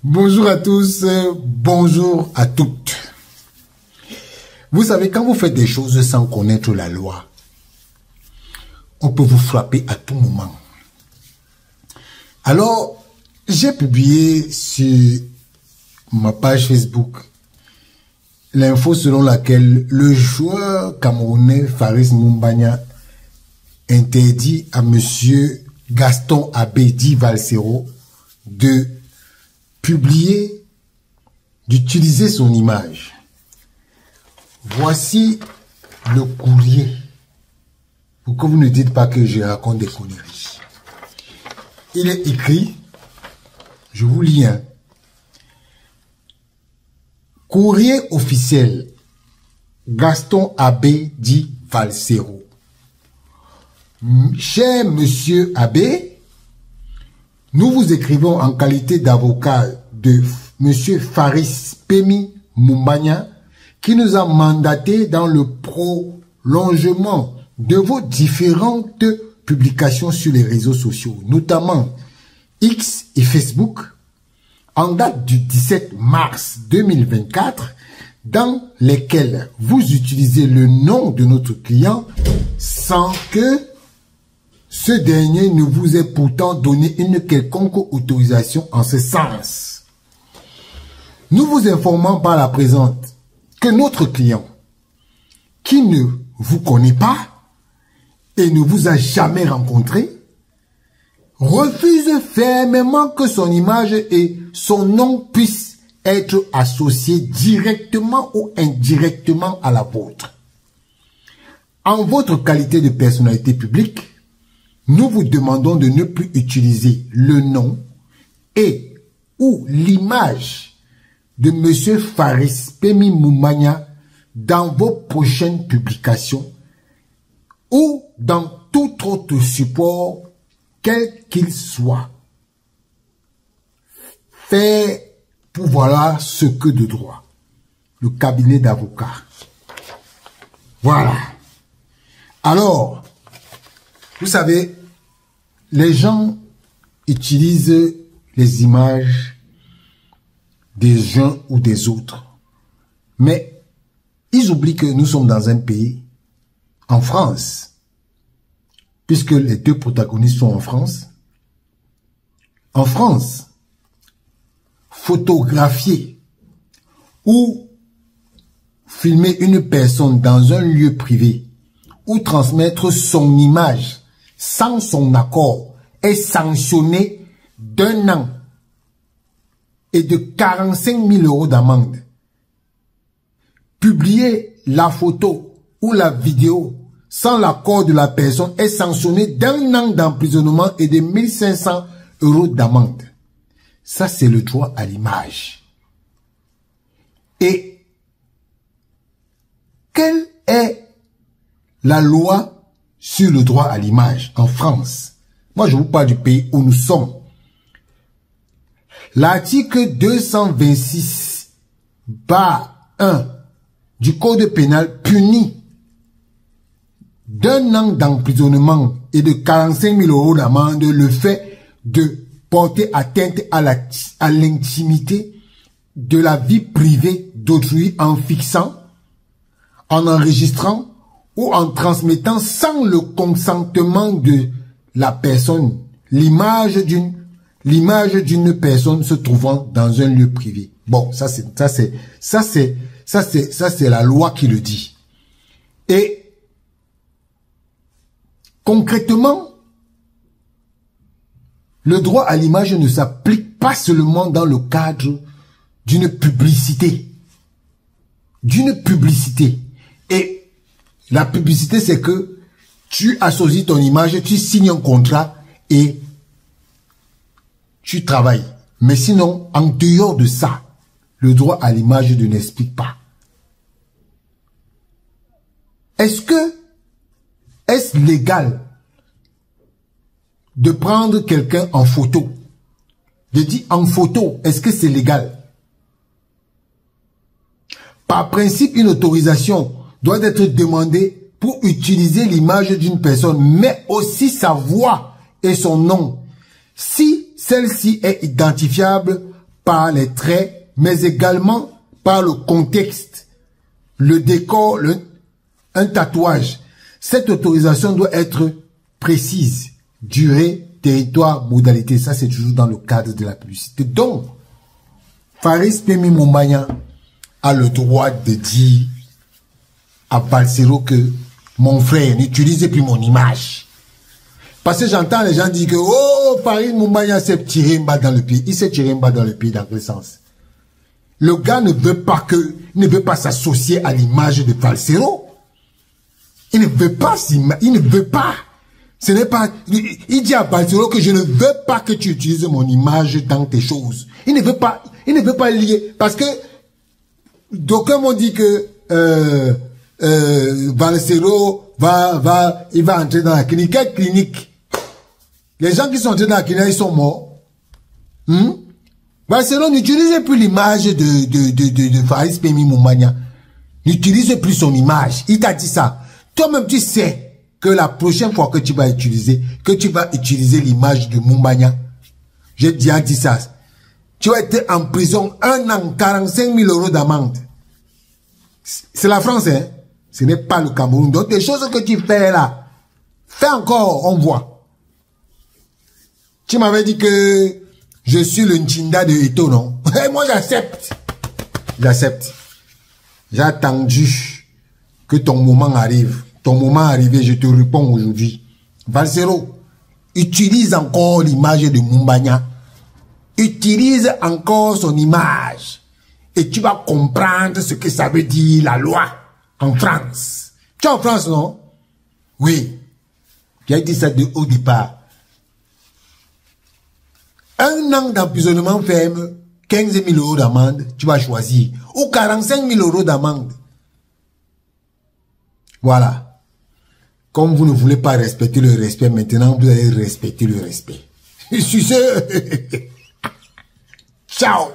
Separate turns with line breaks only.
Bonjour à tous, bonjour à toutes. Vous savez, quand vous faites des choses sans connaître la loi, on peut vous frapper à tout moment. Alors, j'ai publié sur ma page Facebook l'info selon laquelle le joueur camerounais Faris Moumbagna interdit à monsieur Gaston Abedi Valsero de publier, d'utiliser son image. Voici le courrier. Pour que vous ne dites pas que je raconte des conneries. Il est écrit, je vous lis, hein. Courrier officiel, Gaston Abedi Valsero. Cher monsieur Abbé, nous vous écrivons en qualité d'avocat de monsieur Faris Pemi Moumbagna qui nous a mandaté dans le prolongement de vos différentes publications sur les réseaux sociaux, notamment X et Facebook, en date du 17 mars 2024, dans lesquelles vous utilisez le nom de notre client sans que ce dernier ne vous ait pourtant donné une quelconque autorisation en ce sens. Nous vous informons par la présente que notre client, qui ne vous connaît pas et ne vous a jamais rencontré, refuse fermement que son image et son nom puissent être associés directement ou indirectement à la vôtre. En votre qualité de personnalité publique, nous vous demandons de ne plus utiliser le nom et ou l'image de monsieur Faris Pemi Moumbagna dans vos prochaines publications ou dans tout autre support, quel qu'il soit. Fait pour voilà ce que de droit. Le cabinet d'avocats. Voilà. Alors, vous savez, les gens utilisent les images des uns ou des autres. Mais ils oublient que nous sommes dans un pays, en France, puisque les deux protagonistes sont en France. En France, photographier ou filmer une personne dans un lieu privé ou transmettre son image sans son accord est sanctionné d'1 an et de 45 000 € d'amende. Publier la photo ou la vidéo sans l'accord de la personne est sanctionné d'1 an d'emprisonnement et de 1 500 € d'amende. Ça, c'est le droit à l'image. Et quelle est la loi sur le droit à l'image en France? Moi, je vous parle du pays où nous sommes. L'article 226-1 du Code pénal punit d'1 an d'emprisonnement et de 45 000 € d'amende le fait de porter atteinte à l'intimité de la vie privée d'autrui en fixant, en enregistrant ou en transmettant sans le consentement de la personne l'image d'une personne se trouvant dans un lieu privé. Bon, ça c'est la loi qui le dit. Et concrètement, le droit à l'image ne s'applique pas seulement dans le cadre d'une publicité. Et la publicité, c'est que tu associes ton image, tu signes un contrat et tu travailles. Mais sinon, en dehors de ça, le droit à l'image ne l'explique pas. Est-ce légal de prendre quelqu'un en photo? Je dis en photo, est-ce que c'est légal? Par principe, une autorisation doit être demandée pour utiliser l'image d'une personne, mais aussi sa voix et son nom. Si celle-ci est identifiable par les traits, mais également par le contexte, le décor, un tatouage. Cette autorisation doit être précise. Durée, territoire, modalité. Ça, c'est toujours dans le cadre de la publicité. Donc, Faris Pemi Mumbanya a le droit de dire à Balsero que mon frère, n'utilisez plus mon image. Parce que j'entends les gens dire que oh, Faris Mumbanya s'est tiré une balle dans le pied. Il s'est tiré une balle dans le pied dans quel sens? Le gars ne veut pas s'associer à l'image de Balsero. Il ne veut pas, il ne veut pas. Ce n'est pas, il dit à Balsero que je ne veux pas que tu utilises mon image dans tes choses. Il ne veut pas lier. Parce que, d'aucuns m'ont dit que, Balsero il va entrer dans la clinique. Quelle clinique? Les gens qui sont entrés dans la clinique, ils sont morts. Balsero n'utilise plus l'image de Faris Pemi Mumbanya. N'utilise plus son image. Il t'a dit ça. Toi-même, tu sais que la prochaine fois que tu vas utiliser l'image de Mumbanya, j'ai déjà dit ça, tu vas être en prison 1 an, 45 000 euros d'amende. C'est la France, hein? Ce n'est pas le Cameroun. Donc, des choses que tu fais là, fais encore, on voit. Tu m'avais dit que je suis le Nchinda de Eto, non? Et moi, j'accepte. J'accepte. J'ai attendu que ton moment arrive. Ton moment arrivé, je te réponds aujourd'hui. Balsero, utilise encore l'image de Mumbanya. Utilise encore son image. Et tu vas comprendre ce que ça veut dire la loi en France. Tu es en France, non? Oui. J'ai dit ça au départ. 1 an d'emprisonnement ferme, 15 000 euros d'amende, tu vas choisir. Ou 45 000 euros d'amende. Voilà. Comme vous ne voulez pas respecter le respect, maintenant vous allez respecter le respect. Je suis sûr. Ciao.